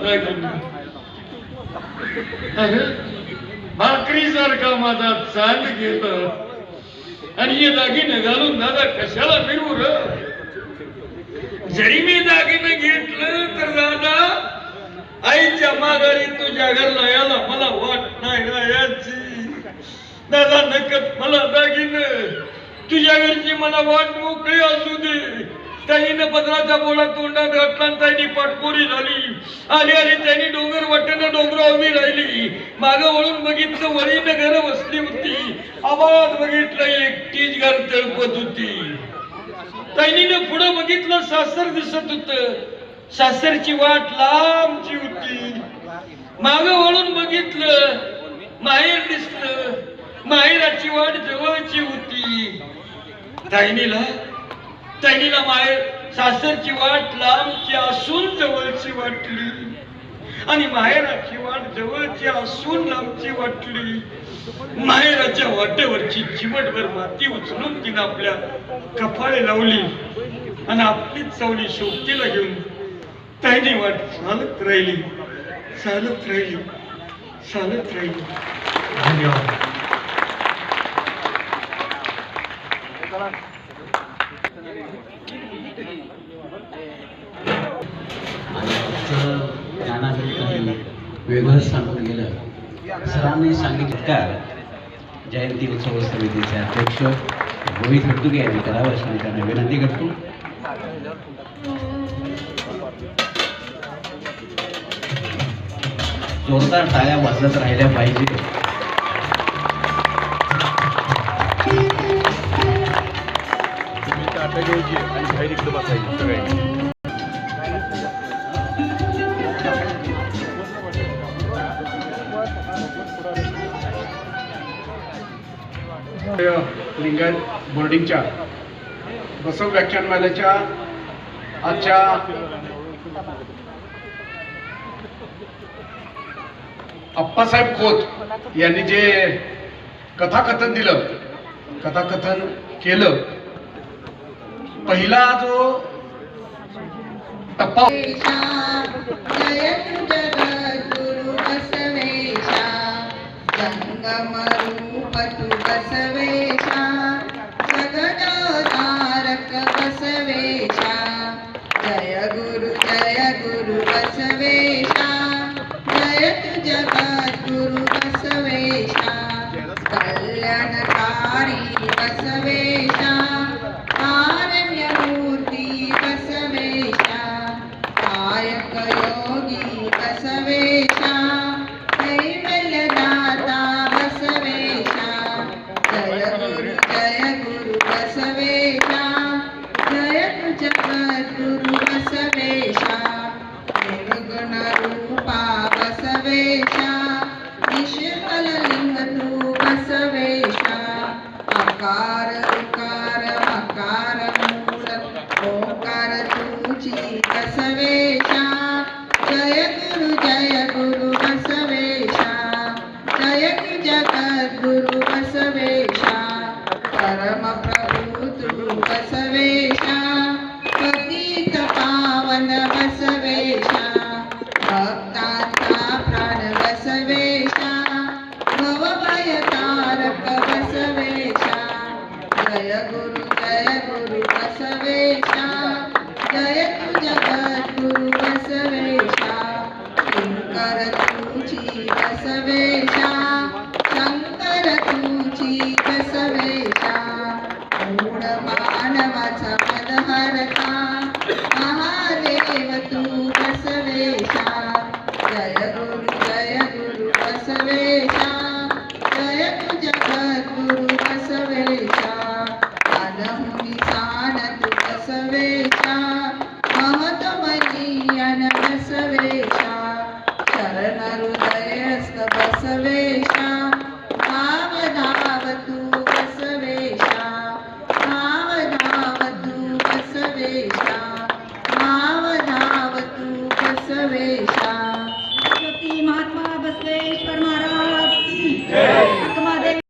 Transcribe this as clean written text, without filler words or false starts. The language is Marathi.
दागिना भाकरी सारखा माझा चांद घेत आणि हे दागिने घालून दादा कशाला फिरवू र? जरी मी दागिने घेतलं तर दादा आईच्या माघारी तुझ्या घरला यायला मला वाट नाही ना याची. दादा नकत मला दागिने तुझ्या घरची मला वाट मोकळी असू दे. ताईनं पदराचा बोळा तोंडात घातला, ताईनी पाठपोरी झाली. आली आली त्यांनी डोंगर वाटेनं डोंगरा उभी राहिली. मागं वळून बघितलं, वळीनं घर बसली होती. आवाज बघितलं, एकटीच घर तळपत होती. ताईनीनं पुढं बघितलं, सासर दिसत होत. सासरची वाट लांबची होती. मागं वळून बघितलं, माहेर दिसलं. माहेराची वाट जवळची होती. ताईनीला माहेर सासरची वाट लांबची असून जवळची वाटली आणि माहेराची वाट जवळची असून लांबची वाटली. माहेराच्या वाटेवरची चिमटभर माती उचलून तिनं आपल्या कपाळे लावली आणि आपलीच चवली शोभतीला घेऊन ताईनी वाट चालत राहिली. धन्यवाद. वेगळं सांगून गेलं. सरांनी सांगितलं का जयंती उत्सव समितीचे अध्यक्ष मोहित हट्टुके यांनी करावं अशी त्यांना विनंती करतो. जोरदार टाळ्या वाजत राहिल्या पाहिजे. लिंगायत बोर्डिंगच्या बसव व्याख्यानमालेच्या आजच्या अप्पासाहेब खोत यांनी जे कथाकथन केलं, पहिला जो टप्पा बसवेशा